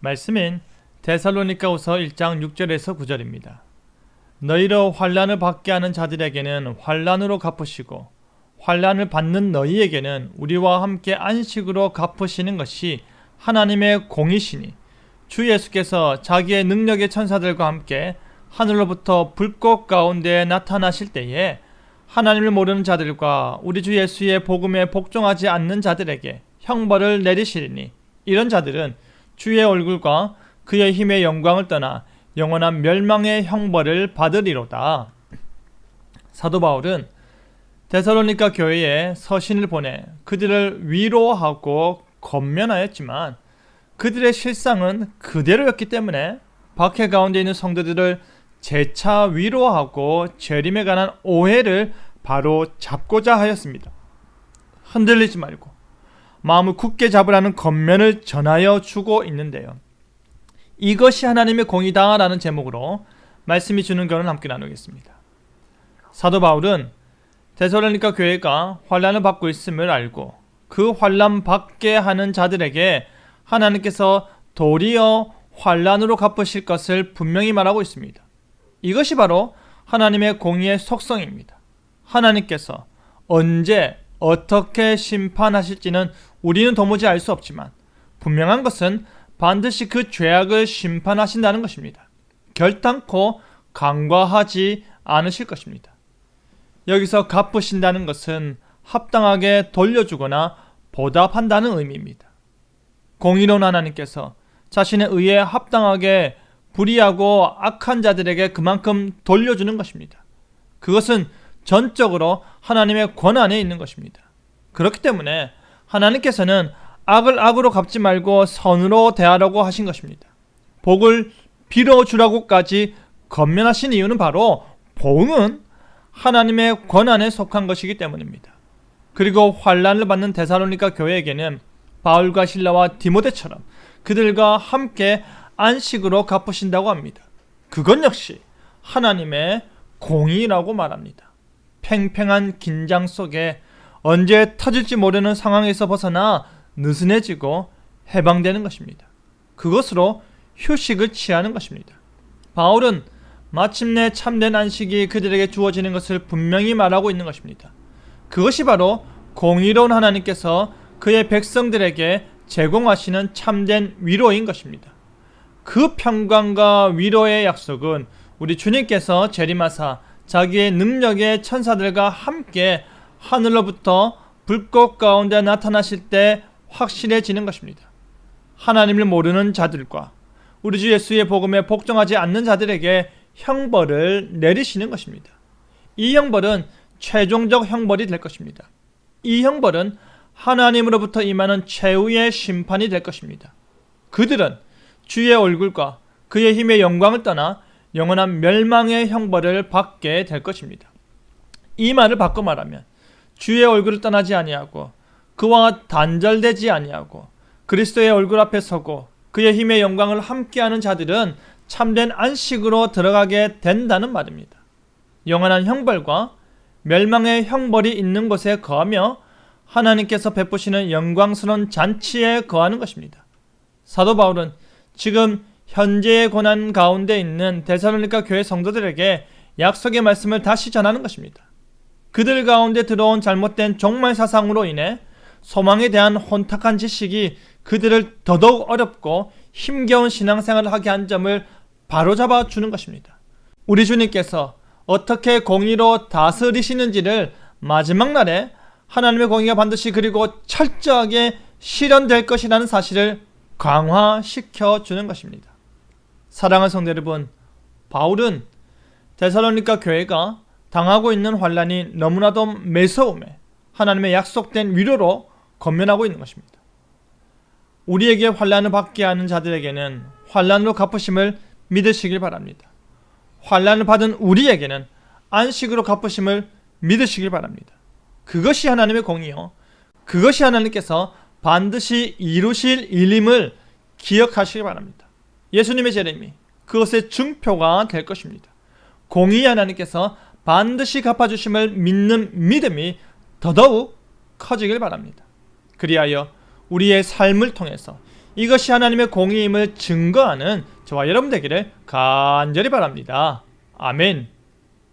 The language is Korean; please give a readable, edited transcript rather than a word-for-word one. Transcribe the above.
말씀인 데살로니가후서 1장 6절에서 9절입니다. 너희로 환난을 받게 하는 자들에게는 환난으로 갚으시고 환난을 받는 너희에게는 우리와 함께 안식으로 갚으시는 것이 하나님의 공이시니 주 예수께서 자기의 능력의 천사들과 함께 하늘로부터 불꽃 가운데 나타나실 때에 하나님을 모르는 자들과 우리 주 예수의 복음에 복종하지 않는 자들에게 형벌을 내리시리니 이런 자들은 주의 얼굴과 그의 힘의 영광을 떠나 영원한 멸망의 형벌을 받으리로다. 사도 바울은 데살로니가 교회에 서신을 보내 그들을 위로하고 권면하였지만 그들의 실상은 그대로였기 때문에 박해 가운데 있는 성도들을 재차 위로하고 재림에 관한 오해를 바로 잡고자 하였습니다. 흔들리지 말고 마음을 굳게 잡으라는 권면을 전하여 주고 있는데요. 이것이 하나님의 공이다 라는 제목으로 말씀이 주는 교훈을 함께 나누겠습니다. 사도 바울은 데살로니가 교회가 환난을 받고 있음을 알고 그 환난 받게 하는 자들에게 하나님께서 도리어 환난으로 갚으실 것을 분명히 말하고 있습니다. 이것이 바로 하나님의 공의의 속성입니다. 하나님께서 언제 어떻게 심판하실지는 우리는 도무지 알 수 없지만 분명한 것은 반드시 그 죄악을 심판하신다는 것입니다. 결단코 간과하지 않으실 것입니다. 여기서 갚으신다는 것은 합당하게 돌려주거나 보답한다는 의미입니다. 공의로운 하나님께서 자신의 의에 합당하게 불의하고 악한 자들에게 그만큼 돌려주는 것입니다. 그것은 전적으로 하나님의 권한에 있는 것입니다. 그렇기 때문에 하나님께서는 악을 악으로 갚지 말고 선으로 대하라고 하신 것입니다. 복을 빌어주라고까지 권면하신 이유는 바로 복은 하나님의 권한에 속한 것이기 때문입니다. 그리고 환난을 받는 데살로니가 교회에게는 바울과 실라와 디모데처럼 그들과 함께 안식으로 갚으신다고 합니다. 그건 역시 하나님의 공의라고 말합니다. 팽팽한 긴장 속에 언제 터질지 모르는 상황에서 벗어나 느슨해지고 해방되는 것입니다. 그것으로 휴식을 취하는 것입니다. 바울은 마침내 참된 안식이 그들에게 주어지는 것을 분명히 말하고 있는 것입니다. 그것이 바로 공의로운 하나님께서 그의 백성들에게 제공하시는 참된 위로인 것입니다. 그 평강과 위로의 약속은 우리 주님께서 재림하사 자기의 능력의 천사들과 함께 하늘로부터 불꽃 가운데 나타나실 때 확실해지는 것입니다. 하나님을 모르는 자들과 우리 주 예수의 복음에 복종하지 않는 자들에게 형벌을 내리시는 것입니다. 이 형벌은 최종적 형벌이 될 것입니다. 이 형벌은 하나님으로부터 임하는 최후의 심판이 될 것입니다. 그들은 주의 얼굴과 그의 힘의 영광을 떠나 영원한 멸망의 형벌을 받게 될 것입니다. 이 말을 바꿔 말하면 주의 얼굴을 떠나지 아니하고 그와 단절되지 아니하고 그리스도의 얼굴 앞에 서고 그의 힘의 영광을 함께하는 자들은 참된 안식으로 들어가게 된다는 말입니다. 영원한 형벌과 멸망의 형벌이 있는 곳에 거하며 하나님께서 베푸시는 영광스러운 잔치에 거하는 것입니다. 사도 바울은 지금 현재의 고난 가운데 있는 데살로니가 교회 성도들에게 약속의 말씀을 다시 전하는 것입니다. 그들 가운데 들어온 잘못된 종말 사상으로 인해 소망에 대한 혼탁한 지식이 그들을 더더욱 어렵고 힘겨운 신앙생활을 하게 한 점을 바로잡아 주는 것입니다. 우리 주님께서 어떻게 공의로 다스리시는지를 마지막 날에 하나님의 공의가 반드시 그리고 철저하게 실현될 것이라는 사실을 강화시켜 주는 것입니다. 사랑하는 성도 여러분, 바울은 데살로니가 교회가 당하고 있는 환난이 너무나도 매서움에 하나님의 약속된 위로로 권면하고 있는 것입니다. 우리에게 환난을 받게 하는 자들에게는 환난으로 갚으심을 믿으시길 바랍니다. 환난을 받은 우리에게는 안식으로 갚으심을 믿으시길 바랍니다. 그것이 하나님의 공이요, 그것이 하나님께서 반드시 이루실 일임을 기억하시기 바랍니다. 예수님의 재림이 그것의 증표가 될 것입니다. 공의 하나님께서 반드시 갚아주심을 믿는 믿음이 더더욱 커지길 바랍니다. 그리하여 우리의 삶을 통해서 이것이 하나님의 공의임을 증거하는 저와 여러분 되기를 간절히 바랍니다. 아멘.